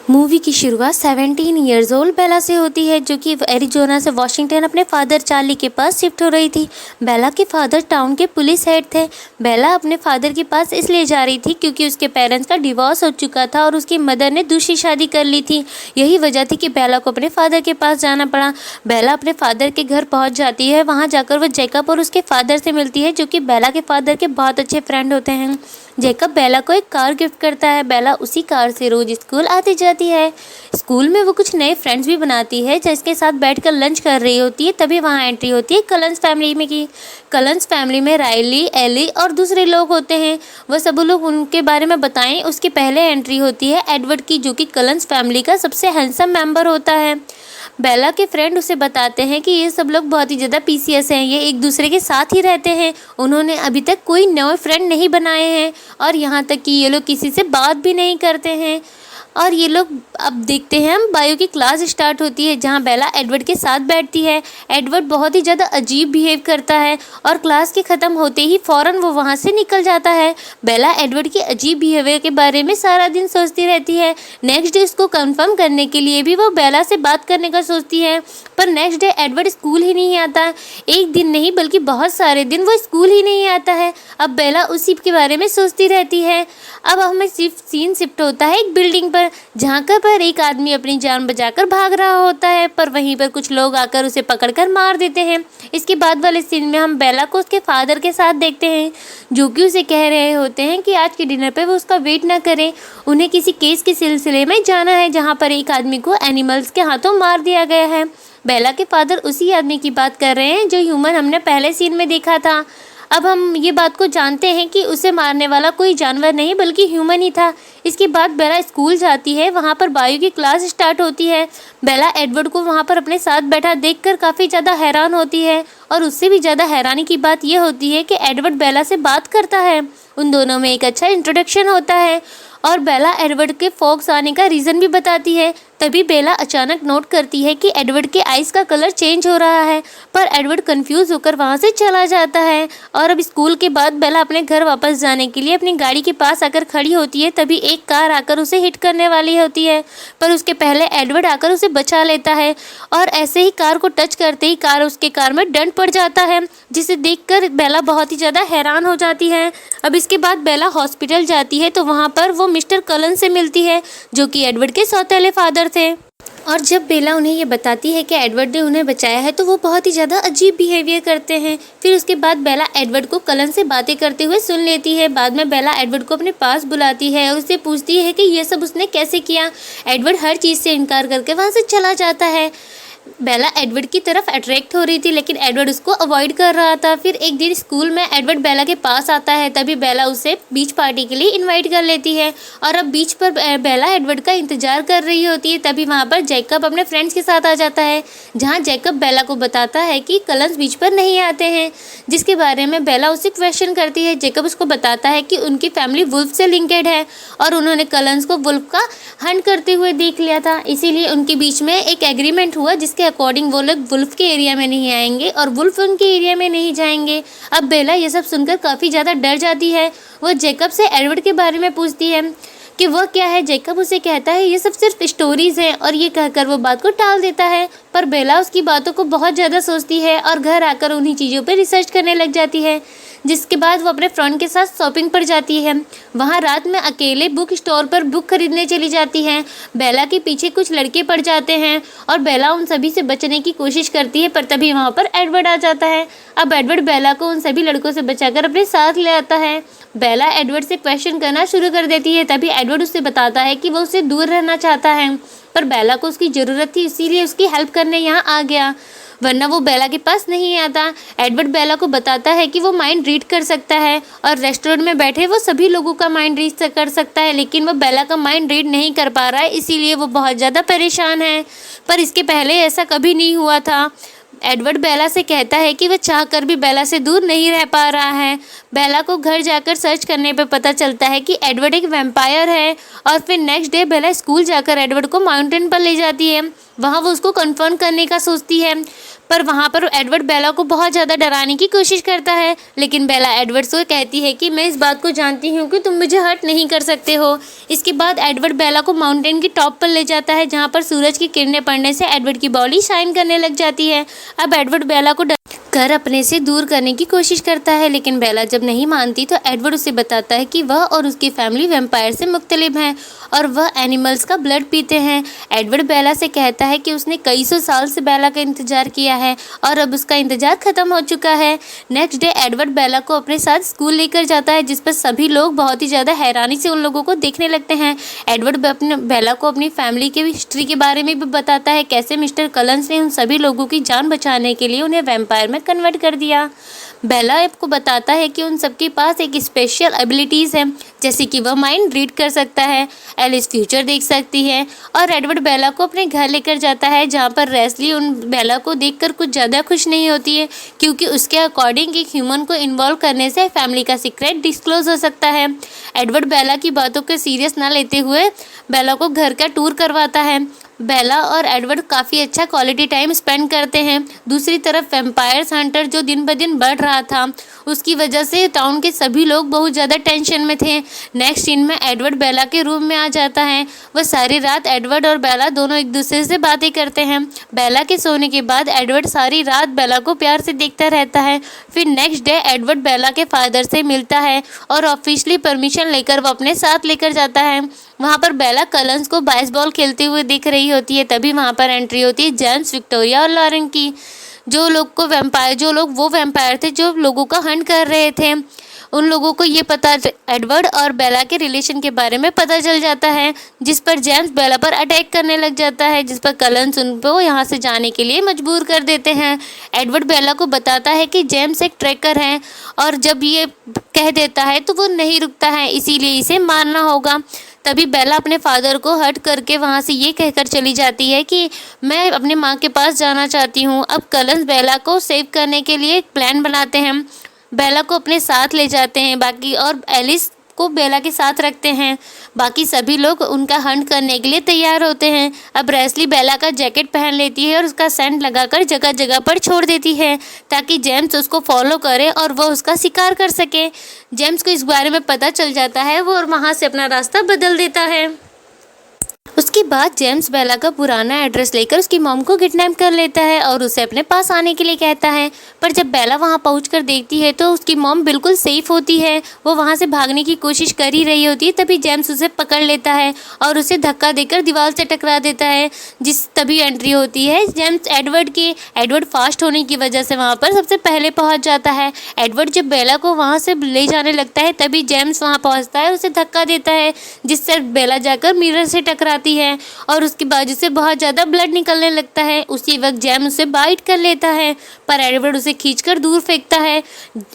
Movie की शुरुआत 17 years old बेला से होती है, जो कि एरिजोना से वाशिंगटन अपने फादर चार्ली के पास शिफ्ट हो रही थी। बेला के फादर टाउन के पुलिस हेड थे। बेला अपने फादर के पास इसलिए जा रही थी क्योंकि उसके पेरेंट्स का डिवोर्स हो चुका था और उसकी मदर ने दूसरी शादी कर ली थी। यही वजह थी कि बेला को अपने फादर के पास जाना पड़ा। बेला अपने फादर के घर पहुँच जाती है। वहाँ जाकर वो जैकब और उसके फादर से मिलती है, जो कि बेला के फादर के बहुत अच्छे फ्रेंड होते हैं। जैकब बेला को एक कार गिफ्ट करता है। बेला उसी कार से रोज स्कूल आती जाती है। स्कूल में वो कुछ नए फ्रेंड्स भी बनाती है, जिसके साथ बैठकर लंच कर रही होती है। तभी वहाँ एंट्री होती है कलंस फैमिली में की। कलंस फैमिली में राइली, एली और दूसरे लोग होते हैं। वह सब लोग उनके बारे में बताएं। उसकी पहले एंट्री होती है एडवर्ड की, जो कि कलंस फैमिली का सबसे हैंडसम मेंबर होता है। बेला के फ्रेंड उसे बताते हैं कि ये सब लोग बहुत ही ज़्यादा पीसीएस हैं, ये एक दूसरे के साथ ही रहते हैं, उन्होंने अभी तक कोई नए फ्रेंड नहीं बनाए हैं और यहाँ तक कि ये लोग किसी से बात भी नहीं करते हैं। और ये लोग अब देखते हैं हम बायो की क्लास स्टार्ट होती है, जहाँ बेला एडवर्ड के साथ बैठती है। एडवर्ड बहुत ही ज़्यादा अजीब बिहेव करता है और क्लास के ख़त्म होते ही फ़ौरन वो वहाँ से निकल जाता है। बेला एडवर्ड के अजीब बिहेवियर के बारे में सारा दिन सोचती रहती है। नेक्स्ट डे उसको कंफर्म करने के लिए भी वो बेला से बात करने का सोचती है, पर नेक्स्ट डे एडवर्ड स्कूल ही नहीं आता। एक दिन नहीं बल्कि बहुत सारे दिन वो स्कूल ही नहीं आता है। अब बेला उसी के बारे में सोचती रहती है। अब हमें सीन शिफ्ट होता है एक बिल्डिंग पर, जहाँ पर एक आदमी अपनी जान बचाकर भाग रहा होता है, पर वहीं पर कुछ लोग आकर उसे पकड़कर मार देते हैं। इसके बाद वाले सीन में हम बेला को उसके फादर के साथ देखते हैं, जो कि उसे कह रहे होते हैं कि आज के डिनर पे वो उसका वेट ना करें, उन्हें किसी केस के सिलसिले में जाना है जहाँ पर एक आदमी को एनिमल्स के हाथों मार दिया गया है। बेला के फादर उसी आदमी की बात कर रहे हैं जो ह्यूमन हमने पहले सीन में देखा था। अब हम ये बात को जानते हैं कि उसे मारने वाला कोई जानवर नहीं बल्कि ह्यूमन ही था। इसके बाद बेला स्कूल जाती है। वहाँ पर बायो की क्लास स्टार्ट होती है। बेला एडवर्ड को वहाँ पर अपने साथ बैठा देखकर काफ़ी ज़्यादा हैरान होती है और उससे भी ज़्यादा हैरानी की बात यह होती है कि एडवर्ड बेला से बात करता है। उन दोनों में एक अच्छा इंट्रोडक्शन होता है और बेला एडवर्ड के फॉक्स आने का रीज़न भी बताती है। तभी बेला अचानक नोट करती है कि एडवर्ड के आइज़ का कलर चेंज हो रहा है, पर एडवर्ड कंफ्यूज होकर वहाँ से चला जाता है। और अब स्कूल के बाद बेला अपने घर वापस जाने के लिए अपनी गाड़ी के पास आकर खड़ी होती है। तभी एक कार आकर उसे हिट करने वाली होती है, पर उसके पहले एडवर्ड आकर उसे बचा लेता है और ऐसे ही कार को टच करते ही उसके कार में डंट पड़ जाता है, जिसे देखकर बेला बहुत ही ज़्यादा हैरान हो जाती है। अब इसके बाद बेला हॉस्पिटल जाती है तो वहाँ पर वो मिस्टर कलन से मिलती है, जो कि एडवर्ड के सौतेले फादर थे। और जब बेला उन्हें ये बताती है कि एडवर्ड ने उन्हें बचाया है तो वो बहुत ही ज़्यादा अजीब बिहेवियर करते हैं। फिर उसके बाद बेला एडवर्ड को कलन से बातें करते हुए सुन लेती है। बाद में बेला एडवर्ड को अपने पास बुलाती है और उससे पूछती है कि ये सब उसने कैसे किया। एडवर्ड हर चीज़ से इनकार करके वहाँ से चला जाता है। बेला एडवर्ड की तरफ अट्रैक्ट हो रही थी, लेकिन एडवर्ड उसको अवॉइड कर रहा था। फिर एक दिन स्कूल में एडवर्ड बेला के पास आता है। तभी बेला उसे बीच पार्टी के लिए इनवाइट कर लेती है और अब बीच पर बेला एडवर्ड का इंतजार कर रही होती है। तभी वहाँ पर जैकब अपने फ्रेंड्स के साथ आ जाता है, जहाँ जैकब बेला को बताता है कि कलंस बीच पर नहीं आते हैं, जिसके बारे में बेला उसे क्वेश्चन करती है। जैकब उसको बताता है कि उनकी फैमिली वुल्फ से लिंकेड है और उन्होंने कलंस को वुल्फ का हंट करते हुए देख लिया था, इसीलिए उनके बीच में एक एग्रीमेंट हुआ जिसके अकॉर्डिंग वो लोग वुल्फ के एरिया में नहीं आएंगे और वुल्फ उनके एरिया में नहीं जाएंगे। अब बेला ये सब सुनकर काफ़ी ज़्यादा डर जाती है। वो जैकब से एडवर्ड के बारे में पूछती है कि वह क्या है। जैकब उसे कहता है ये सब सिर्फ स्टोरीज़ हैं और ये कहकर वो बात को टाल देता है, पर बेला उसकी बातों को बहुत ज़्यादा सोचती है और घर आकर उन्हीं चीज़ों पर रिसर्च करने लग जाती है। जिसके बाद वो अपने फ्रेंड के साथ शॉपिंग पर जाती है। वहाँ रात में अकेले बुक स्टोर पर बुक खरीदने चली जाती है। बेला के पीछे कुछ लड़के पड़ जाते हैं और बेला उन सभी से बचने की कोशिश करती है, पर तभी वहाँ पर एडवर्ड आ जाता है। अब एडवर्ड बेला को उन सभी लड़कों से बचाकर अपने साथ ले आता है। बेला एडवर्ड से क्वेश्चन करना शुरू कर देती है। तभी एडवर्ड उससे बताता है कि वो उससे दूर रहना चाहता है, पर बेला को उसकी ज़रूरत थी, इसीलिए उसकी हेल्प करने यहाँ आ गया, वरना वो बेला के पास नहीं आता। एडवर्ड बेला को बताता है कि वो माइंड रीड कर सकता है और रेस्टोरेंट में बैठे वो सभी लोगों का माइंड रीड कर सकता है, लेकिन वो बेला का माइंड रीड नहीं कर पा रहा है, इसीलिए वो बहुत ज़्यादा परेशान है। पर इसके पहले ऐसा कभी नहीं हुआ था। एडवर्ड बेला से कहता है कि वह चाहकर भी बेला से दूर नहीं रह पा रहा है। बेला को घर जाकर सर्च करने पे पता चलता है कि एडवर्ड एक वैम्पायर है। और फिर नेक्स्ट डे बेला स्कूल जाकर एडवर्ड को माउंटेन पर ले जाती है। वहाँ वो उसको कन्फर्म करने का सोचती है, पर वहाँ पर एडवर्ड बेला को बहुत ज़्यादा डराने की कोशिश करता है। लेकिन बेला एडवर्ड से कहती है कि मैं इस बात को जानती हूँ कि तुम मुझे हर्ट नहीं कर सकते हो। इसके बाद एडवर्ड बेला को माउंटेन की टॉप पर ले जाता है, जहाँ पर सूरज की किरणें पड़ने से एडवर्ड की बॉडी शाइन करने लग जाती है। अब एडवर्ड बेला को कर अपने से दूर करने की कोशिश करता है, लेकिन बेला जब नहीं मानती तो एडवर्ड उसे बताता है कि वह और उसकी फैमिली वैम्पायर से मुख्तलिफ हैं और वह एनिमल्स का ब्लड पीते हैं। एडवर्ड बेला से कहता है कि उसने कई सौ साल से बेला का इंतजार किया है और अब उसका इंतजार खत्म हो चुका है। नेक्स्ट डे एडवर्ड बेला को अपने साथ स्कूल लेकर जाता है, जिस पर सभी लोग बहुत ही ज़्यादा हैरानी से उन लोगों को देखने लगते हैं। एडवर्ड अपने बेला को अपनी फैमिली के हिस्ट्री के बारे में भी बताता है, कैसे मिस्टर कलन्स ने उन सभी लोगों की जान बचाने के लिए उन्हें वैम्पायर में कन्वर्ट कर दिया। बेला आपको बताता है कि उन सबके पास एक स्पेशल एबिलिटीज़ है, जैसे कि वह माइंड रीड कर सकता है, एलिस फ्यूचर देख सकती है। और एडवर्ड बेला को अपने घर लेकर जाता है, जहाँ पर रेस्ली उन बेला को देखकर कुछ ज़्यादा खुश नहीं होती है, क्योंकि उसके अकॉर्डिंग एक ह्यूमन को इन्वॉल्व करने से फैमिली का सीक्रेट डिस्क्लोज हो सकता है। एडवर्ड बेला की बातों को सीरियस ना लेते हुए बेला को घर का टूर करवाता है। बेला और एडवर्ड काफ़ी अच्छा क्वालिटी टाइम स्पेंड करते हैं। दूसरी तरफ वैम्पायर्स हंटर जो दिन ब दिन बढ़ रहा था, उसकी वजह से टाउन के सभी लोग बहुत ज़्यादा टेंशन में थे। नेक्स्ट सीन में एडवर्ड बेला के रूम में आ जाता है। वह सारी रात एडवर्ड और बेला दोनों एक दूसरे से बातें करते हैं। बेला के सोने के बाद एडवर्ड सारी रात बेला को प्यार से देखता रहता है। फिर नेक्स्ट डे एडवर्ड बेला के फादर से मिलता है और ऑफिशियली परमिशन लेकर वो अपने साथ लेकर जाता है। वहाँ पर बेला कलन्स को बेसबॉल खेलते हुए दिख रही होती है। तभी वहाँ पर एंट्री होती है जेम्स, विक्टोरिया और लॉरेन की, जो लोग वो वैम्पायर थे जो लोगों का हंट कर रहे थे। उन लोगों को ये पता एडवर्ड और बेला के रिलेशन के बारे में पता चल जाता है, जिस पर जेम्स बेला पर अटैक करने लग जाता है, जिस पर कलन्स उनको यहाँ से जाने के लिए मजबूर कर देते हैं। एडवर्ड बेला को बताता है कि जेम्स एक ट्रैकर है और जब ये कह देता है तो वो नहीं रुकता है, इसीलिए इसे मारना होगा। तभी बेला अपने फादर को हर्ट करके वहाँ से ये कहकर चली जाती है कि मैं अपने माँ के पास जाना चाहती हूँ। अब कलन्स बेला को सेव करने के लिए एक प्लान बनाते हैं, बेला को अपने साथ ले जाते हैं बाकी और एलिस को बेला के साथ रखते हैं। बाकी सभी लोग उनका हंट करने के लिए तैयार होते हैं। अब रेस्ली बेला का जैकेट पहन लेती है और उसका सेंट लगाकर जगह जगह पर छोड़ देती है, ताकि जेम्स उसको फॉलो करे और वह उसका शिकार कर सके। जेम्स को इस बारे में पता चल जाता है, वो और वहाँ से अपना रास्ता बदल देता है। उसके बाद जेम्स बेला का पुराना एड्रेस लेकर उसकी मॉम को किडनैप कर लेता है और उसे अपने पास आने के लिए कहता है। पर जब बेला वहां पहुंचकर देखती है तो उसकी मॉम बिल्कुल सेफ होती है, वो वहां से भागने की कोशिश कर ही रही होती है। तभी जेम्स उसे पकड़ लेता है और उसे धक्का देकर दीवार से टकरा देता है। तभी एंट्री होती है जेम्स एडवर्ड की। एडवर्ड फास्ट होने की वजह से वहाँ पर सबसे पहले पहुँच जाता है। एडवर्ड जब बेला को वहाँ से ले जाने लगता है तभी जेम्स वहाँ पहुँचता है, उसे धक्का देता है, जिससे बेला जाकर मिरर से टकराती है और उसकी बाजू से बहुत ज़्यादा ब्लड निकलने लगता है। उसी वक्त जेम्स उसे बाइट कर लेता है, पर एडवर्ड उसे खींचकर दूर फेंकता है।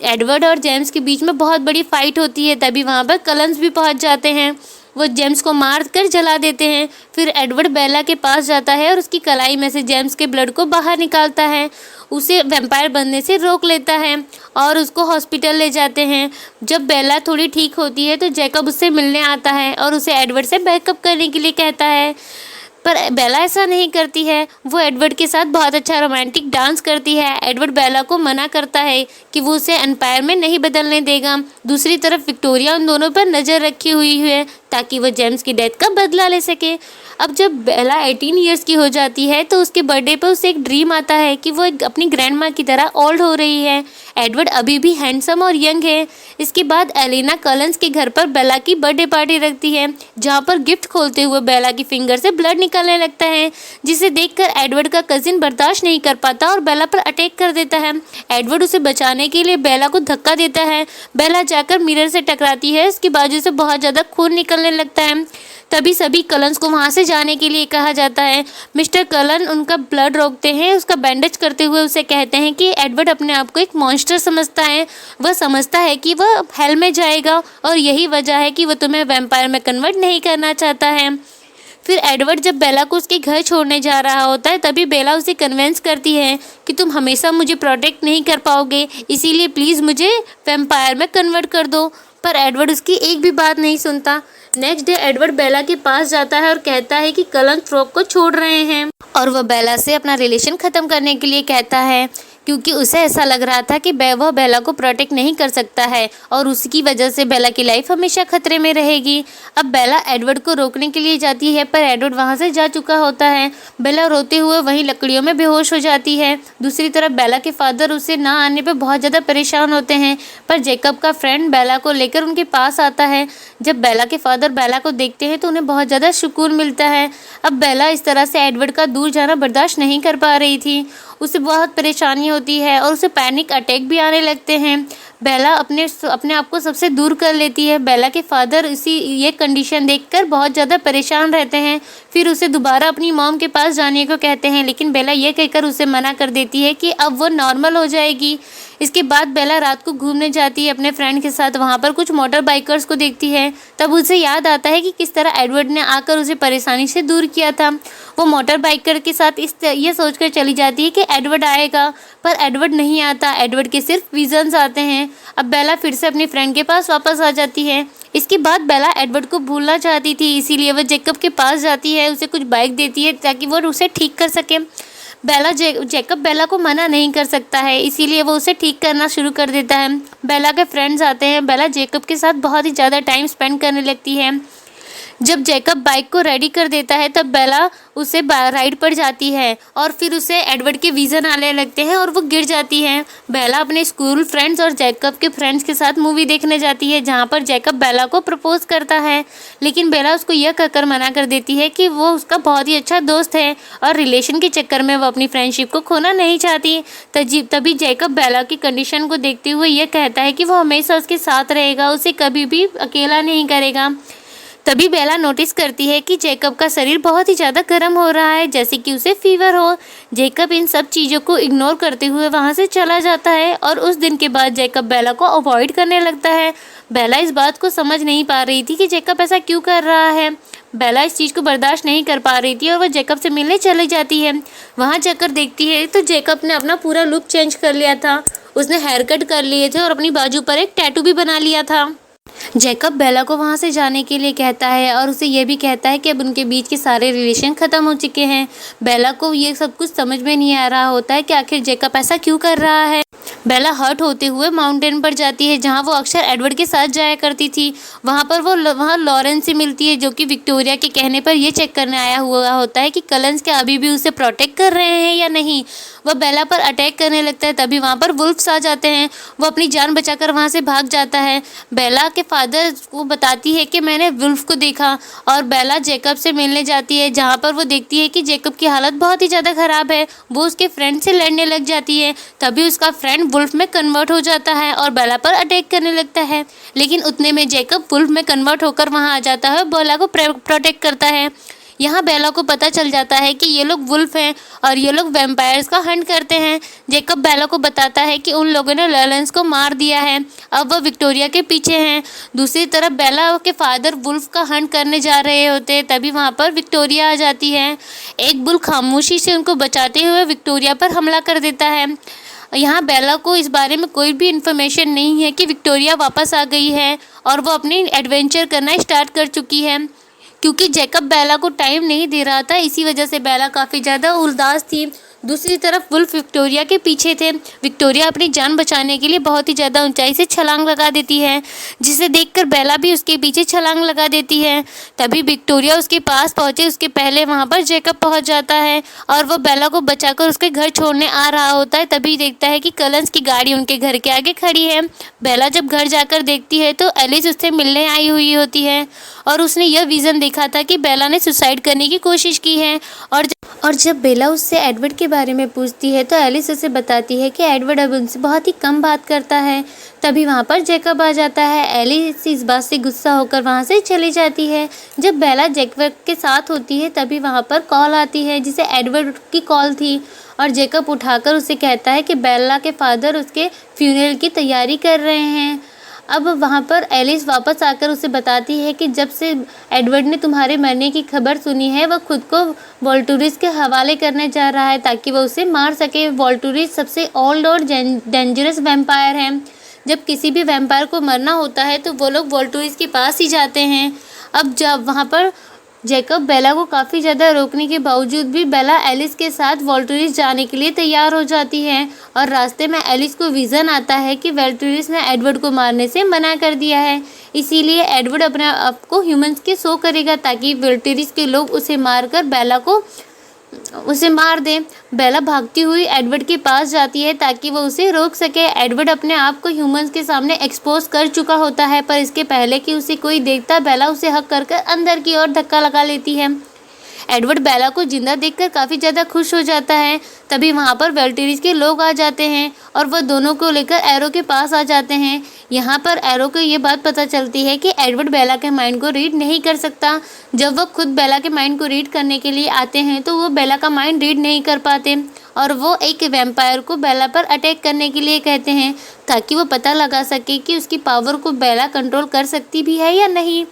एडवर्ड और जेम्स के बीच में बहुत बड़ी फाइट होती है। तभी वहाँ पर कलन्स भी पहुँच जाते हैं, वो जेम्स को मार कर जला देते हैं। फिर एडवर्ड बेला के पास जाता है और उसकी कलाई में से जेम्स के ब्लड को बाहर निकालता है, उसे वैम्पायर बनने से रोक लेता है और उसको हॉस्पिटल ले जाते हैं। जब बेला थोड़ी ठीक होती है तो जैकब उससे मिलने आता है और उसे एडवर्ड से बैकअप करने के लिए कहता है, पर बेला ऐसा नहीं करती है। वो एडवर्ड के साथ बहुत अच्छा रोमांटिक डांस करती है। एडवर्ड बेला को मना करता है कि वो उसे एम्पायर में नहीं बदलने देगा। दूसरी तरफ विक्टोरिया उन दोनों पर नज़र रखी हुई है ताकि वो जेम्स की डेथ का बदला ले सके। अब जब बेला 18 ईयर्स की हो जाती है तो उसके बर्थडे पर उसे एक ड्रीम आता है कि वो अपनी ग्रैंड माँ की तरह ओल्ड हो रही है। एडवर्ड अभी भी हैंडसम और यंग है। इसके बाद एलिना कलन्स के घर पर बेला की बर्थडे पार्टी रखती है, जहाँ पर गिफ्ट खोलते हुए बेला की फिंगर से ब्लड निकलने लगता है, जिसे देखकर एडवर्ड का कजिन बर्दाश्त नहीं कर पाता और बेला पर अटैक कर देता है। एडवर्ड उसे बचाने के लिए बेला को धक्का देता है। बेला जाकर मिरर से टकराती है, उसकी बाजू से बहुत ज़्यादा खून निकलने लगता है। तभी सभी कलन्स को वहाँ से जाने के लिए कहा जाता है। मिस्टर कलन उनका ब्लड रोकते हैं, उसका बैंडेज करते हुए उसे कहते हैं कि एडवर्ड अपने आप को एक मॉन्स्टर समझता है। वह समझता है कि वह हेल में जाएगा और यही वजह है कि वह तुम्हें वैम्पायर में कन्वर्ट नहीं करना चाहता है। फिर एडवर्ड जब बेला को उसके घर छोड़ने जा रहा होता है तभी बेला उसे कन्विंस करती है कि तुम हमेशा मुझे प्रोटेक्ट नहीं कर पाओगे, इसीलिए प्लीज़ मुझे वैम्पायर में कन्वर्ट कर दो। पर एडवर्ड उसकी एक भी बात नहीं सुनता। नेक्स्ट डे एडवर्ड बेला के पास जाता है और कहता है कि कलन फ्रॉग को छोड़ रहे हैं और वह बेला से अपना रिलेशन ख़त्म करने के लिए कहता है, क्योंकि उसे ऐसा लग रहा था कि वह बेला को प्रोटेक्ट नहीं कर सकता है और उसकी वजह से बेला की लाइफ हमेशा खतरे में रहेगी। अब बेला एडवर्ड को रोकने के लिए जाती है पर एडवर्ड वहां से जा चुका होता है। बेला रोते हुए वहीं लकड़ियों में बेहोश हो जाती है। दूसरी तरफ बेला के फादर उसे ना आने पर बहुत ज़्यादा परेशान होते हैं, पर जैकब का फ्रेंड बेला को लेकर उनके पास आता है। जब बेला के फादर बेला को देखते हैं तो उन्हें बहुत ज़्यादा सुकून मिलता है। अब बेला इस तरह से एडवर्ड का दूर जाना बर्दाश्त नहीं कर पा रही थी, उसे बहुत परेशानी होती है और उसे पैनिक अटैक भी आने लगते हैं। बेला अपने आप को सबसे दूर कर लेती है। बेला के फादर ये कंडीशन देखकर बहुत ज़्यादा परेशान रहते हैं, फिर उसे दोबारा अपनी मॉम के पास जाने को कहते हैं, लेकिन बेला ये कहकर उसे मना कर देती है कि अब वो नॉर्मल हो जाएगी। इसके बाद बेला रात को घूमने जाती है अपने फ्रेंड के साथ, वहाँ पर कुछ मोटर बाइकर्स को देखती है। तब उसे याद आता है कि किस तरह एडवर्ड ने आकर उसे परेशानी से दूर किया था। वो मोटर बाइकर के साथ ये सोचकर चली जाती है कि एडवर्ड आएगा, पर एडवर्ड नहीं आता। एडवर्ड के सिर्फ विजन्स आते हैं। अब बेला फिर से अपनी फ्रेंड के पास वापस आ जाती है। इसके बाद बेला एडवर्ड को भूलना चाहती थी, इसीलिए वह जैकब के पास जाती है, उसे कुछ बाइक देती है ताकि वो उसे ठीक कर सके। जैकब बेला को मना नहीं कर सकता है, इसीलिए वो उसे ठीक करना शुरू कर देता है। बेला के फ्रेंड्स आते हैं। बेला जैकब के साथ बहुत ही ज़्यादा टाइम स्पेंड करने लगती है। जब जैकब बाइक को रेडी कर देता है तब बेला उसे राइड पर जाती है और फिर उसे एडवर्ड के विज़न आने लगते हैं और वो गिर जाती है। बेला अपने स्कूल फ्रेंड्स और जैकब के फ्रेंड्स के साथ मूवी देखने जाती है, जहाँ पर जैकब बेला को प्रपोज करता है, लेकिन बेला उसको यह कहकर मना कर देती है कि वो उसका बहुत ही अच्छा दोस्त है और रिलेशन के चक्कर में वो अपनी फ्रेंडशिप को खोना नहीं चाहती। तभी जैकब बेला की कंडीशन को देखते हुए यह कहता है कि वो हमेशा उसके साथ रहेगा, उसे कभी भी अकेला नहीं करेगा। तभी बेला नोटिस करती है कि जैकब का शरीर बहुत ही ज़्यादा गर्म हो रहा है, जैसे कि उसे फीवर हो। जैकब इन सब चीज़ों को इग्नोर करते हुए वहाँ से चला जाता है और उस दिन के बाद जैकब बेला को अवॉइड करने लगता है। बेला इस बात को समझ नहीं पा रही थी कि जैकब ऐसा क्यों कर रहा है। बेला इस चीज़ को बर्दाश्त नहीं कर पा रही थी और वह जैकब से मिलने चली जाती है। वहाँ जाकर देखती है तो जैकब ने अपना पूरा लुक चेंज कर लिया था। उसने हेयर कट कर लिए थे और अपनी बाजू पर एक टैटू भी बना लिया था। जैकब बेला को वहाँ से जाने के लिए कहता है और उसे ये भी कहता है कि अब उनके बीच के सारे रिलेशन ख़त्म हो चुके हैं। बेला को ये सब कुछ समझ में नहीं आ रहा होता है कि आखिर जैकब ऐसा क्यों कर रहा है। बेला हर्ट होते हुए माउंटेन पर जाती है, जहाँ वो अक्सर एडवर्ड के साथ जाया करती थी। वहाँ लॉरेंस से मिलती है, जो कि विक्टोरिया के कहने पर ये चेक करने आया हुआ होता है कि कलन्स क्या अभी भी उसे प्रोटेक्ट कर रहे हैं या नहीं। वह बेला पर अटैक करने लगता है, तभी वहाँ पर वुल्फ्स आ जाते हैं। वो अपनी जान बचाकर वहाँ से भाग जाता है। बेला के फादर को बताती है कि मैंने वुल्फ को देखा और बेला जैकब से मिलने जाती है, जहाँ पर वो देखती है कि जैकब की हालत बहुत ही ज़्यादा ख़राब है। वो उसके फ्रेंड से लड़ने लग जाती है, तभी उसका फ्रेंड वुल्फ में कन्वर्ट हो जाता है और बेला पर अटैक करने लगता है, लेकिन उतने में जैकब वुल्फ में कन्वर्ट होकर वहाँ आ जाता है और बेला को प्रोटेक्ट करता है। यहाँ बेला को पता चल जाता है कि ये लोग वुल्फ हैं और ये लोग वैम्पायर्स का हंट करते हैं। जैकब बेला को बताता है कि उन लोगों ने लॉरेंस को मार दिया है, अब वह विक्टोरिया के पीछे हैं। दूसरी तरफ बेला के फादर वुल्फ का हंट करने जा रहे होते हैं, तभी वहाँ पर विक्टोरिया आ जाती है। एक बुल खामोशी से उनको बचाते हुए विक्टोरिया पर हमला कर देता है। यहाँ बेला को इस बारे में कोई भी इन्फॉर्मेशन नहीं है कि विक्टोरिया वापस आ गई है और वो अपनी एडवेंचर करना स्टार्ट कर चुकी है। क्योंकि जैकब बेला को टाइम नहीं दे रहा था, इसी वजह से बेला काफ़ी ज़्यादा उदास थी। दूसरी तरफ वुल्फ विक्टोरिया के पीछे थे। विक्टोरिया अपनी जान बचाने के लिए बहुत ही ज़्यादा ऊंचाई से छलांग लगा देती है, जिसे देखकर बेला भी उसके पीछे छलांग लगा देती है। तभी विक्टोरिया उसके पास पहुंचे उसके पहले वहां पर जैकब पहुंच जाता है और वह बेला को बचाकर उसके घर छोड़ने आ रहा होता है। तभी देखता है कि कलन्स की गाड़ी उनके घर के आगे खड़ी है। बेला जब घर जाकर देखती है तो एलिस उससे मिलने आई हुई होती है और उसने यह विज़न देखा था कि बेला ने सुसाइड करने की कोशिश की है। और जब बेला उससे एडवर्ड के बारे में पूछती है तो एलिस उसे बताती है कि एडवर्ड अब उनसे बहुत ही कम बात करता है। तभी वहाँ पर जैकब आ जाता है। एलिस इस बात से गुस्सा होकर वहाँ से चली जाती है। जब बेला जैकब के साथ होती है तभी वहाँ पर कॉल आती है, जिसे एडवर्ड की कॉल थी, और जैकब उठाकर उसे कहता है कि बेला के फादर उसके फ्यूनरल की तैयारी कर रहे हैं। अब वहाँ पर एलिस वापस आकर उसे बताती है कि जब से एडवर्ड ने तुम्हारे मरने की खबर सुनी है वह खुद को वोल्टुरिस के हवाले करने जा रहा है ताकि वह उसे मार सके। वोल्टुरिस सबसे ओल्ड और डेंजरस वैम्पायर है। जब किसी भी वैम्पायर को मरना होता है तो वो लोग वोल्टुरिस के पास ही जाते हैं। अब जब वहाँ पर जैकब बेला को काफ़ी ज़्यादा रोकने के बावजूद भी बेला एलिस के साथ वोल्टुरिस जाने के लिए तैयार हो जाती है और रास्ते में एलिस को विज़न आता है कि वोल्टुरिस ने एडवर्ड को मारने से मना कर दिया है, इसीलिए एडवर्ड अपने आप को ह्यूमंस के शो करेगा ताकि वोल्टुरिस के लोग उसे मारकर बेला को उसे मार दे। बेला भागती हुई एडवर्ड के पास जाती है ताकि वो उसे रोक सके। एडवर्ड अपने आप को ह्यूमंस के सामने एक्सपोज कर चुका होता है, पर इसके पहले कि उसे कोई देखता बेला उसे हक कर अंदर की ओर धक्का लगा लेती है। एडवर्ड बेला को जिंदा देखकर काफ़ी ज़्यादा खुश हो जाता है। तभी वहाँ पर वोल्टुरिस के लोग आ जाते हैं और वह दोनों को लेकर एरो के पास आ जाते हैं। यहाँ पर एरो को ये बात पता चलती है कि एडवर्ड बेला के माइंड को रीड नहीं कर सकता। जब वह खुद बेला के माइंड को रीड करने के लिए आते हैं तो वो बेला का माइंड रीड नहीं कर पाते और वो एक वैम्पायर को बेला पर अटैक करने के लिए कहते हैं ताकि वो पता लगा सके कि उसकी पावर को बेला कंट्रोल कर सकती भी है या नहीं।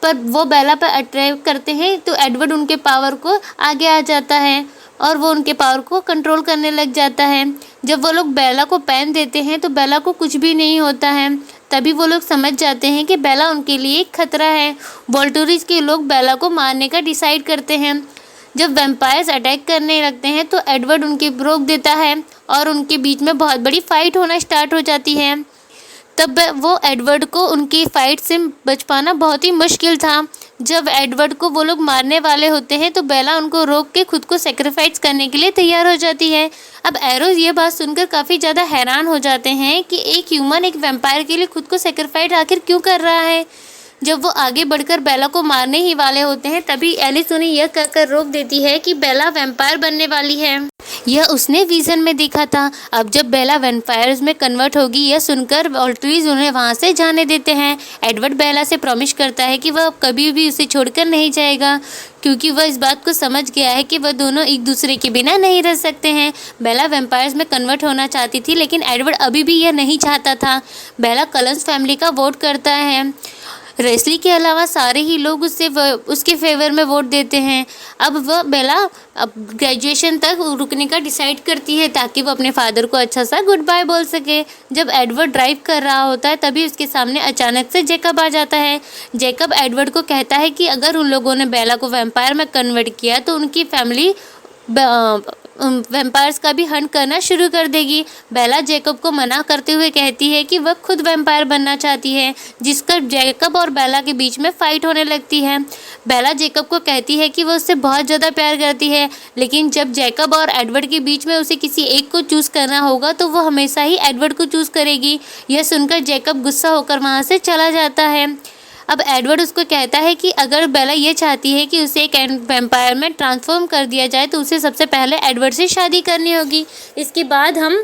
पर वो बेला पर अटैक करते हैं तो एडवर्ड उनके पावर को आगे आ जाता है और वो उनके पावर को कंट्रोल करने लग जाता है। जब वो लोग बेला को पेन देते हैं तो बेला को कुछ भी नहीं होता है। तभी वो लोग समझ जाते हैं कि बेला उनके लिए एक खतरा है। वोल्टुरिस के लोग बेला को मारने का डिसाइड करते हैं। जब वैम्पायर्स अटैक करने लगते हैं तो एडवर्ड उनके रोक देता है और उनके बीच में बहुत बड़ी फाइट होना स्टार्ट हो जाती है। तब वो एडवर्ड को उनकी फाइट से बच पाना बहुत ही मुश्किल था। जब एडवर्ड को वो लोग मारने वाले होते हैं तो बेला उनको रोक के खुद को सेक्रीफाइस करने के लिए तैयार हो जाती है। अब एरो ये बात सुनकर काफ़ी ज़्यादा हैरान हो जाते हैं कि एक ह्यूमन एक वैम्पायर के लिए खुद को सेक्रीफाइस आखिर क्यों कर रहा है। जब वो आगे बढ़कर बेला को मारने ही वाले होते हैं तभी एलिस उन्हें यह कहकर रोक देती है कि बेला वैम्पायर बनने वाली है। यह उसने विजन में देखा था। अब जब बेला वैम्पायर्स में कन्वर्ट होगी यह सुनकर वोल्टुरिस उन्हें वहां से जाने देते हैं। एडवर्ड बेला से प्रॉमिस करता है कि वह कभी भी उसे छोड़कर नहीं जाएगा क्योंकि वह इस बात को समझ गया है कि वह दोनों एक दूसरे के बिना नहीं रह सकते हैं। बेला वैम्पायर्स में कन्वर्ट होना चाहती थी लेकिन एडवर्ड अभी भी यह नहीं चाहता था। बेला कलंस फैमिली का वोट करता है। रेस्ली के अलावा सारे ही लोग उसके फेवर में वोट देते हैं। अब वह बेला अब ग्रेजुएशन तक रुकने का डिसाइड करती है ताकि वो अपने फादर को अच्छा सा गुड बाय बोल सके। जब एडवर्ड ड्राइव कर रहा होता है तभी उसके सामने अचानक से जैकब आ जाता है। जैकब एडवर्ड को कहता है कि अगर उन लोगों ने बेला को वैम्पायर में कन्वर्ट किया तो उनकी फैमिली वैम्पायर्स का भी हंट करना शुरू कर देगी। बेला जैकब को मना करते हुए कहती है कि वह खुद वैम्पायर बनना चाहती है, जिसका जैकब और बेला के बीच में फाइट होने लगती है। बेला जैकब को कहती है कि वह उससे बहुत ज़्यादा प्यार करती है, लेकिन जब जैकब और एडवर्ड के बीच में उसे किसी एक को चूज़ करना होगा तो वो हमेशा ही एडवर्ड को चूज़ करेगी। यह सुनकर जैकब गुस्सा होकर वहाँ से चला जाता है। अब एडवर्ड उसको कहता है कि अगर बेला ये चाहती है कि उसे एक वैम्पायर में ट्रांसफॉर्म कर दिया जाए तो उसे सबसे पहले एडवर्ड से शादी करनी होगी। इसके बाद हम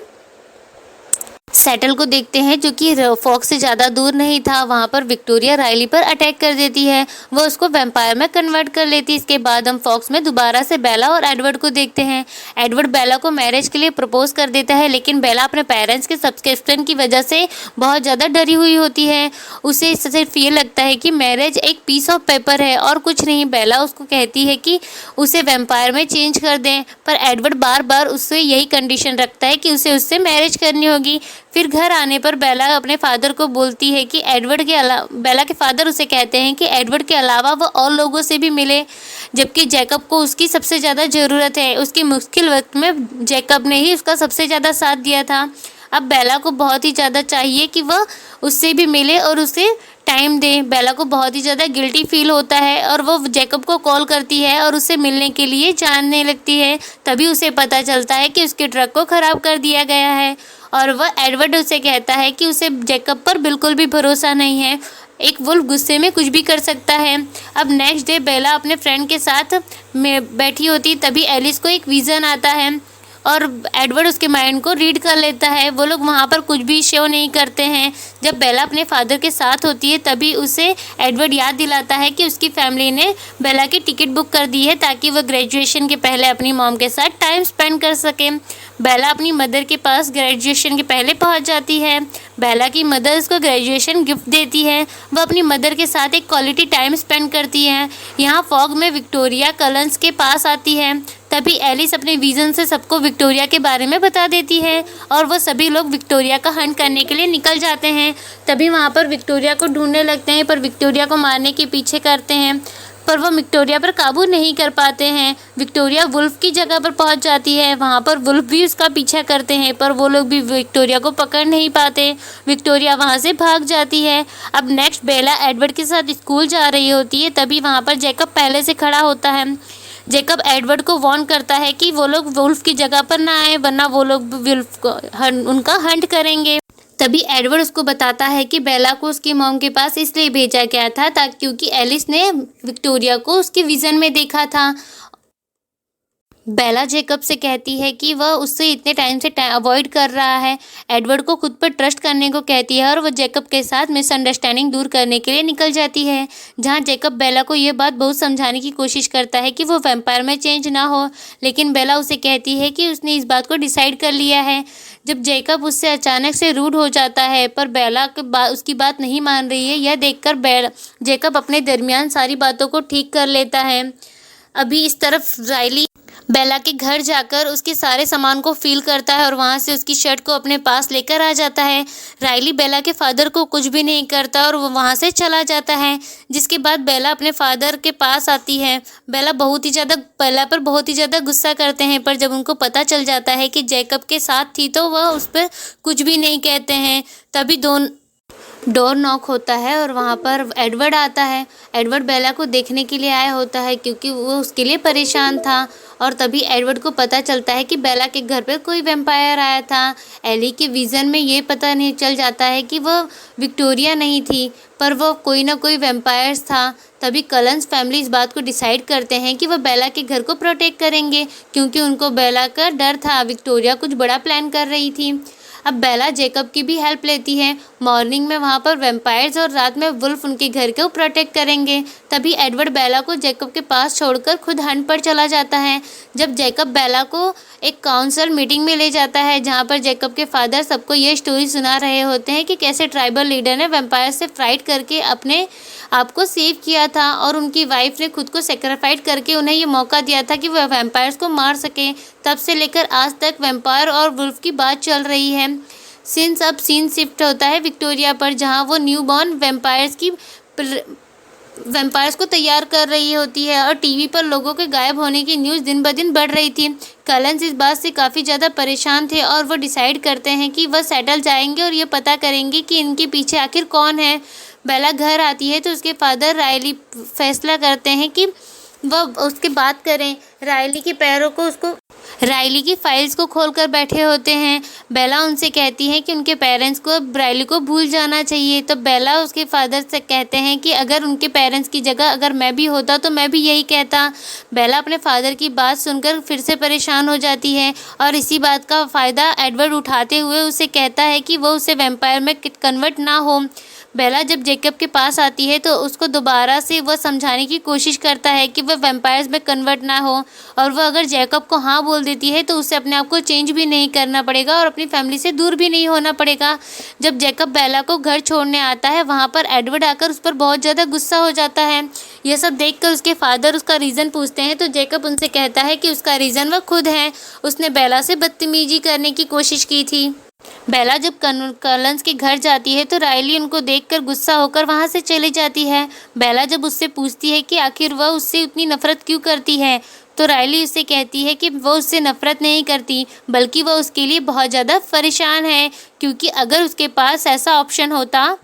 सेटल को देखते हैं जो कि फॉक्स से ज़्यादा दूर नहीं था। वहाँ पर विक्टोरिया रायली पर अटैक कर देती है, वो उसको वैम्पायर में कन्वर्ट कर लेती है। इसके बाद हम फॉक्स में दोबारा से बेला और एडवर्ड को देखते हैं। एडवर्ड बेला को मैरिज के लिए प्रपोज कर देता है लेकिन बेला अपने पेरेंट्स के सब्सक्रिप्शन की वजह से बहुत ज़्यादा डरी हुई होती है। उसे सिर्फ ये लगता है कि मैरिज एक पीस ऑफ पेपर है और कुछ नहीं। बेला उसको कहती है कि उसे वैम्पायर में चेंज कर दें, पर एडवर्ड बार बार उससे यही कंडीशन रखता है कि उसे उससे मैरिज करनी होगी। फिर घर आने पर बेला अपने फादर को बोलती है कि बेला के फादर उसे कहते हैं कि एडवर्ड के अलावा वो और लोगों से भी मिले, जबकि जैकब को उसकी सबसे ज़्यादा ज़रूरत है। उसकी मुश्किल वक्त में जैकब ने ही उसका सबसे ज़्यादा साथ दिया था। अब बेला को बहुत ही ज़्यादा चाहिए कि वह उससे भी मिले और उसे टाइम दे। बेला को बहुत ही ज़्यादा गिल्टी फील होता है और वो जैकब को कॉल करती है और उससे मिलने के लिए जानने लगती है। तभी उसे पता चलता है कि उसके ट्रक को ख़राब कर दिया गया है और वह एडवर्ड उसे कहता है कि उसे जैकब पर बिल्कुल भी भरोसा नहीं है। एक वुल्फ गुस्से में कुछ भी कर सकता है। अब नेक्स्ट डे बेला अपने फ्रेंड के साथ में बैठी होती तभी एलिस को एक विज़न आता है और एडवर्ड उसके माइंड को रीड कर लेता है। वो लोग वहाँ पर कुछ भी शो नहीं करते हैं। जब बेला अपने फादर के साथ होती है तभी उसे एडवर्ड याद दिलाता है कि उसकी फैमिली ने बेला की टिकट बुक कर दी है ताकि वह ग्रेजुएशन के पहले अपनी मॉम के साथ टाइम स्पेंड कर सके। बेला अपनी मदर के पास ग्रेजुएशन के पहले पहुंच जाती है। बेला की मदर उसको ग्रेजुएशन गिफ्ट देती है। वह अपनी मदर के साथ एक क्वालिटी टाइम स्पेंड करती है। यहाँ फॉग में विक्टोरिया कलंस के पास आती है। तभी एलिस अपने विजन से सबको विक्टोरिया के बारे में बता देती है और वो सभी लोग विक्टोरिया का हंट करने के लिए निकल जाते हैं। तभी वहाँ पर विक्टोरिया को ढूंढने लगते हैं पर विक्टोरिया को मारने के पीछे करते हैं, पर वो विक्टोरिया पर काबू नहीं कर पाते हैं। विक्टोरिया वुल्फ की जगह पर पहुंच जाती है। वहां पर वुल्फ भी उसका पीछा करते हैं पर वो लोग भी विक्टोरिया को पकड़ नहीं पाते। विक्टोरिया वहां से भाग जाती है। अब नेक्स्ट बेला एडवर्ड के साथ स्कूल जा रही होती है। तभी वहां पर जैकब पहले से खड़ा होता है। जैकब एडवर्ड को वार्न करता है कि वो लोग वुल्फ की जगह पर ना आए वरना वो लोग वुल्फ को उनका हंट करेंगे। तभी एडवर्ड उसको बताता है कि बेला को उसकी मॉम के पास इसलिए भेजा गया था ताकि क्योंकि एलिस ने विक्टोरिया को उसके विजन में देखा था। बेला जेकब से कहती है कि वह उससे इतने टाइम से अवॉइड कर रहा है। एडवर्ड को खुद पर ट्रस्ट करने को कहती है और वह जेकब के साथ मिसअंडरस्टैंडिंग दूर करने के लिए निकल जाती है। जहां जेकब बेला को यह बात बहुत समझाने की कोशिश करता है कि वो वैम्पायर में चेंज ना हो, लेकिन बेला उसे कहती है कि उसने इस बात को डिसाइड कर लिया है। जब जेकब उससे अचानक से रूड हो जाता है पर बेला उसकी बात नहीं मान रही है, यह देखकर जेकब अपने दरमियान सारी बातों को ठीक कर लेता है। अभी इस तरफ राइली बेला के घर जाकर उसके सारे सामान को फील करता है और वहां से उसकी शर्ट को अपने पास लेकर आ जाता है। राइली बेला के फादर को कुछ भी नहीं करता और वो वहां से चला जाता है। जिसके बाद बेला अपने फादर के पास आती है। बेला पर बहुत ही ज़्यादा गुस्सा करते हैं पर जब उनको पता चल जाता है कि जैकब के साथ थी तो वह उस पर कुछ भी नहीं कहते हैं। तभी डोर नॉक होता है और वहाँ पर एडवर्ड आता है। एडवर्ड बेला को देखने के लिए आया होता है क्योंकि वो उसके लिए परेशान था और तभी एडवर्ड को पता चलता है कि बेला के घर पर कोई वैम्पायर आया था। एली के विज़न में ये पता नहीं चल जाता है कि वह विक्टोरिया नहीं थी पर वह कोई ना कोई वैम्पायर्स था। तभी कलंस फैमिली इस बात को डिसाइड करते हैं कि वह बेला के घर को प्रोटेक्ट करेंगे क्योंकि उनको बेला का डर था। विक्टोरिया कुछ बड़ा प्लान कर रही थी। अब बेला जेकब की भी हेल्प लेती है। मॉर्निंग में वहाँ पर वैम्पायर्स और रात में वुल्फ उनके घर को प्रोटेक्ट करेंगे। तभी एडवर्ड बेला को जेकब के पास छोड़कर खुद हंट पर चला जाता है। जब जेकब बेला को एक काउंसिल मीटिंग में ले जाता है जहाँ पर जेकब के फादर सबको ये स्टोरी सुना रहे होते हैं कि कैसे ट्राइबल लीडर ने वैम्पायर से फाइट करके अपने आप को सेव किया था और उनकी वाइफ ने खुद को सेक्रीफाइस करके उन्हें ये मौका दिया था कि वह वैम्पायर्स को मार सके। तब से लेकर आज तक वैम्पायर और वुल्फ की बात चल रही है। अब सीन शिफ्ट होता है विक्टोरिया पर जहां वो न्यू बॉर्न वैम्पायर्स को तैयार कर रही होती है और टीवी पर लोगों के गायब होने की न्यूज़ दिन ब दिन बढ़ रही थी। कलंस इस बात से काफ़ी ज़्यादा परेशान थे और वो डिसाइड करते हैं कि वह सेटल जाएंगे और ये पता करेंगे कि इनके पीछे आखिर कौन है। बेला घर आती है तो उसके फादर राइली फैसला करते हैं कि वह उसके बात करें। राइली की फाइल्स को खोलकर बैठे होते हैं। बेला उनसे कहती है कि उनके पेरेंट्स को राइली को भूल जाना चाहिए। तो बेला उसके फादर से कहते हैं कि अगर उनके पेरेंट्स की जगह अगर मैं भी होता तो मैं भी यही कहता। बेला अपने फादर की बात सुनकर फिर से परेशान हो जाती है और इसी बात का फ़ायदा एडवर्ड उठाते हुए उसे कहता है कि वो उसे वैम्पायर में कन्वर्ट ना हो। बेला जब जेकब के पास आती है तो उसको दोबारा से वह समझाने की कोशिश करता है कि वह वैम्पायर्स में कन्वर्ट ना हो और वह अगर जेकब को हाँ बोल देती है तो उसे अपने आप को चेंज भी नहीं करना पड़ेगा और अपनी फैमिली से दूर भी नहीं होना पड़ेगा। जब जेकब बेला को घर छोड़ने आता है वहाँ पर एडवर्ड आकर उस पर बहुत ज़्यादा गुस्सा हो जाता है। यह सब देखकर उसके फादर उसका रीज़न पूछते हैं तो जेकब उनसे कहता है कि उसका रीज़न वह खुद है, उसने बेला से बदतमीजी करने की कोशिश की थी। बेला जब कलंस के घर जाती है तो राइली उनको देखकर गुस्सा होकर वहां से चली जाती है। बेला जब उससे पूछती है कि आखिर वह उससे उतनी नफरत क्यों करती है तो राइली उससे कहती है कि वो उससे नफरत नहीं करती बल्कि वह उसके लिए बहुत ज़्यादा परेशान है क्योंकि अगर उसके पास ऐसा ऑप्शन होता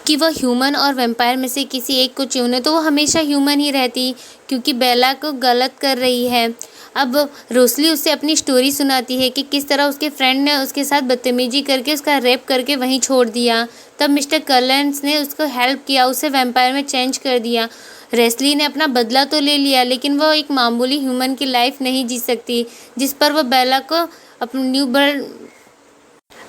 कि वह ह्यूमन और वैम्पायर में से किसी एक को चुने तो वो हमेशा ह्यूमन ही रहती क्योंकि बेला को गलत कर रही है। अब रोसली उसे अपनी स्टोरी सुनाती है कि किस तरह उसके फ्रेंड ने उसके साथ बदतमीजी करके उसका रेप करके वहीं छोड़ दिया। तब मिस्टर कलेंस ने उसको हेल्प किया, उसे वैम्पायर में चेंज कर दिया। रेस्ली ने अपना बदला तो ले लिया, लेकिन वो एक मामूली ह्यूमन की लाइफ नहीं जी सकती, जिस पर वो बेला को अपने न्यू बर्न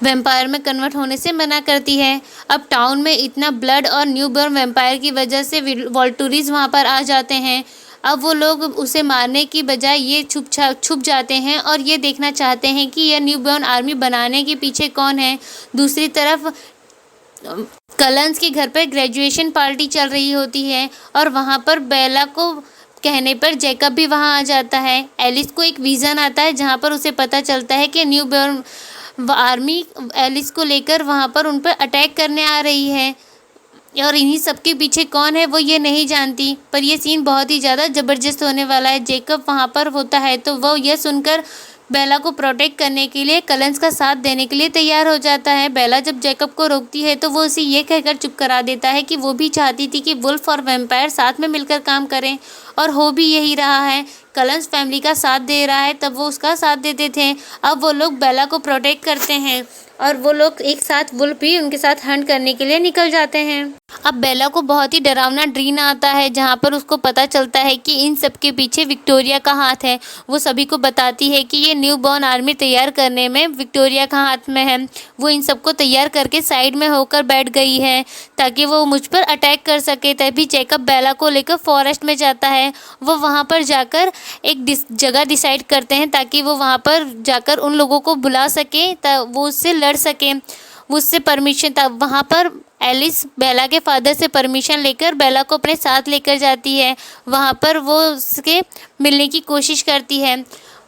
वैम्पायर में कन्वर्ट होने से मना करती है। अब टाउन में इतना ब्लड और न्यू बर्न वैम्पायर की वजह से वोल्टुरीज वहाँ पर आ जाते हैं। अब वो लोग उसे मारने की बजाय ये छुप जाते हैं और ये देखना चाहते हैं कि यह न्यू बर्न आर्मी बनाने के पीछे कौन है। दूसरी तरफ कलंस के घर पर ग्रेजुएशन पार्टी चल रही होती है और वहाँ पर बेला को कहने पर जैकब भी वहाँ आ जाता है। एलिस को एक विज़न आता है जहाँ पर उसे पता चलता है कि न्यू बर्न आर्मी एलिस को लेकर वहाँ पर उन पर अटैक करने आ रही है और इन्हीं सबके पीछे कौन है वो ये नहीं जानती। पर यह सीन बहुत ही ज़्यादा ज़बरदस्त होने वाला है। जैकब वहाँ पर होता है तो वो यह सुनकर बेला को प्रोटेक्ट करने के लिए कलेंस का साथ देने के लिए तैयार हो जाता है। बेला जब जैकब को रोकती है तो वो उसे ये कहकर चुप करा देता है कि वो भी चाहती थी कि वुल्फ और वैम्पायर साथ में मिलकर काम करें, और हो भी यही रहा है। कलेंस फैमिली का साथ दे रहा है, तब वो उसका साथ देते थे। अब वो लोग बेला को प्रोटेक्ट करते हैं और वो लोग एक साथ वुल्फ भी उनके साथ हंट करने के लिए निकल जाते हैं। अब बेला को बहुत ही डरावना ड्रीम आता है जहाँ पर उसको पता चलता है कि इन सब के पीछे विक्टोरिया का हाथ है। वो सभी को बताती है कि ये न्यू बॉर्न आर्मी तैयार करने में विक्टोरिया का हाथ में है। वो इन सबको तैयार करके साइड में होकर बैठ गई है ताकि वो मुझ पर अटैक कर सके। तभी जैकब बेला को लेकर फॉरेस्ट में जाता है। वो वहाँ पर जाकर एक जगह डिसाइड करते हैं ताकि वो वहाँ पर जाकर उन लोगों को बुला सके, वो उससे लड़ सके। उससे परमिशन तब वहाँ पर एलिस बेला के फादर से परमिशन लेकर बेला को अपने साथ लेकर जाती है। वहाँ पर वो उसके मिलने की कोशिश करती है।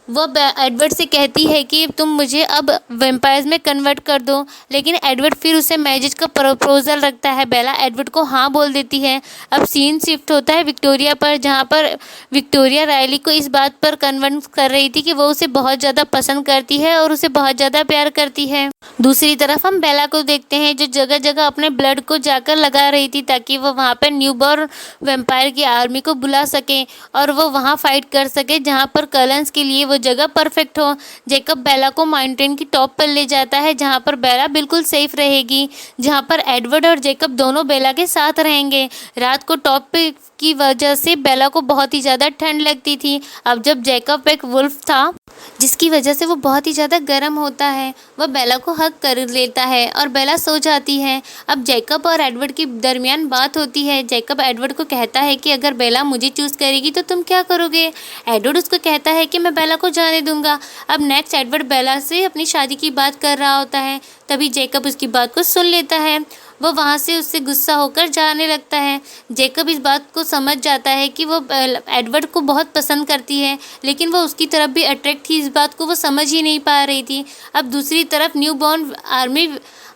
वो एडवर्ड से कहती है कि तुम मुझे अब वैम्पायर्स में कन्वर्ट कर दो, लेकिन एडवर्ड फिर उसे मैरिज का प्रपोजल रखता है। बेला एडवर्ड को हाँ बोल देती है। अब सीन शिफ्ट होता है विक्टोरिया पर, जहाँ पर विक्टोरिया रायली को इस बात पर कन्विंस कर रही थी कि वो उसे बहुत ज़्यादा पसंद करती है और उसे बहुत ज़्यादा प्यार करती है। दूसरी तरफ हम बेला को देखते हैं जो जगह जगह अपने ब्लड को जाकर लगा रही थी ताकि वो वहाँ पर न्यूबॉर्न वैम्पायर की आर्मी को बुला सके और वो वहाँ फाइट कर सके जहाँ पर कलेंस के लिए वो जगह परफेक्ट हो। जैकब बेला को माउंटेन की टॉप पर ले जाता है जहाँ पर बेला बिल्कुल सेफ रहेगी, जहाँ पर एडवर्ड और जैकब दोनों बेला के साथ रहेंगे। रात को टॉप पे की वजह से बेला को बहुत ही ज़्यादा ठंड लगती थी। अब जब जैकब एक वुल्फ था जिसकी वजह से वो बहुत ही ज़्यादा गर्म होता है, वह बेला को हग कर लेता है और बेला सो जाती है। अब जैकब और एडवर्ड के दरमियान बात होती है। जैकब एडवर्ड को कहता है कि अगर बेला मुझे चूज़ करेगी तो तुम क्या करोगे। एडवर्ड उसको कहता है कि मैं बेला को जाने दूंगा। अब नेक्स्ट एडवर्ड बेला से अपनी शादी की बात कर रहा होता है, तभी जैकब उसकी बात को सुन लेता है। वो वहाँ से उससे गुस्सा होकर जाने लगता है। जैकब इस बात को समझ जाता है कि वो एडवर्ड को बहुत पसंद करती है, लेकिन वो उसकी तरफ भी अट्रैक्ट थी, इस बात को वो समझ ही नहीं पा रही थी। अब दूसरी तरफ न्यू बॉर्न आर्मी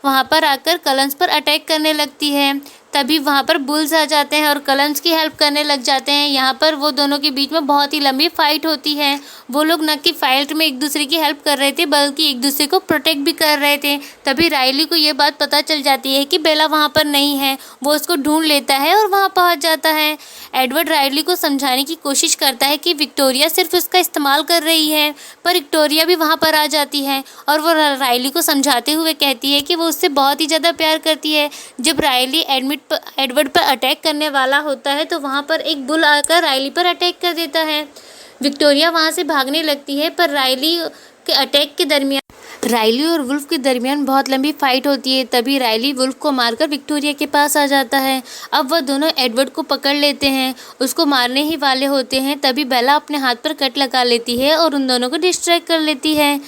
वहाँ पर आकर कलेंस पर अटैक करने लगती है। तभी वहाँ पर बुल्स आ जाते हैं और कलेंस की हेल्प करने लग जाते हैं। यहाँ पर वो दोनों के बीच में बहुत ही लंबी फाइट होती है। वो लोग न कि फाइट में एक दूसरे की हेल्प कर रहे थे बल्कि एक दूसरे को प्रोटेक्ट भी कर रहे थे। तभी रायली को ये बात पता चल जाती है कि बेला वहाँ पर नहीं है। वो उसको ढूंढ लेता है और वहाँ पहुँच जाता है। एडवर्ड रायली को समझाने की कोशिश करता है कि विक्टोरिया सिर्फ उसका इस्तेमाल कर रही है, पर विक्टोरिया भी वहाँ पर आ जाती है और वो रायली को समझाते हुए कहती है कि वो उससे बहुत ही ज़्यादा प्यार करती है। जब रायली एडवर्ड पर अटैक करने वाला होता है तो वहाँ पर एक बुल आकर रायली पर अटैक कर देता है। विक्टोरिया वहाँ से भागने लगती है, पर रायली के अटैक के दरमियान रायली और वुल्फ के दरमियान बहुत लंबी फाइट होती है। तभी रायली वुल्फ को मारकर विक्टोरिया के पास आ जाता है। अब वह दोनों एडवर्ड को पकड़ लेते हैं, उसको मारने ही वाले होते हैं। तभी बेला अपने हाथ पर कट लगा लेती है और उन दोनों को डिस्ट्रैक्ट कर लेती है,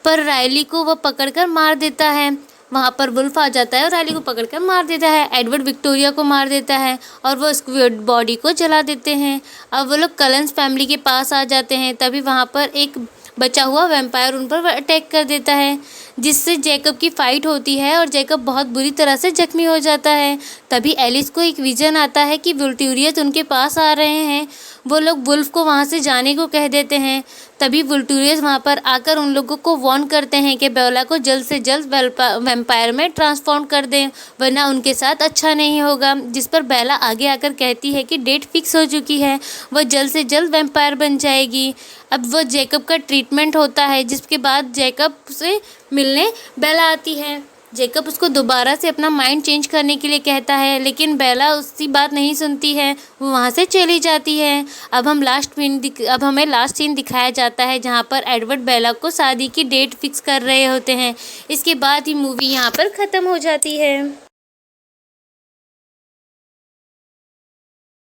पर रायली को वह पकड़कर मार देता है। वहाँ पर वुल्फ आ जाता है और रायली को पकड़कर मार देता है। एडवर्ड विक्टोरिया को मार देता है और वो उसकी बॉडी को जला देते हैं। अब वो लोग कलेंस फैमिली के पास आ जाते हैं। तभी वहाँ पर एक बचा हुआ वैम्पायर उन पर अटैक कर देता है, जिससे जैकब की फाइट होती है और जैकब बहुत बुरी तरह से जख्मी हो जाता है। तभी एलिस को एक विजन आता है कि विक्टोरिया उनके पास आ रहे हैं। वो लोग वुल्फ को वहाँ से जाने को कह देते हैं। तभी वुल्टूरियस वहाँ पर आकर उन लोगों को वार्न करते हैं कि बेला को जल्द से जल्द वैम्पायर में ट्रांसफॉर्म कर दें, वरना उनके साथ अच्छा नहीं होगा। जिस पर बेला आगे आकर कहती है कि डेट फिक्स हो चुकी है, वह जल्द से जल्द वैम्पायर बन जाएगी। अब वह जैकब का ट्रीटमेंट होता है, जिसके बाद जैकब से मिलने बेला आती है। जैकब उसको दोबारा से अपना माइंड चेंज करने के लिए कहता है, लेकिन बेला उसकी बात नहीं सुनती है, वो वहाँ से चली जाती है। अब हमें लास्ट सीन दिखाया जाता है जहाँ पर एडवर्ड बेला को शादी की डेट फिक्स कर रहे होते हैं। इसके बाद ही मूवी यहाँ पर ख़त्म हो जाती है।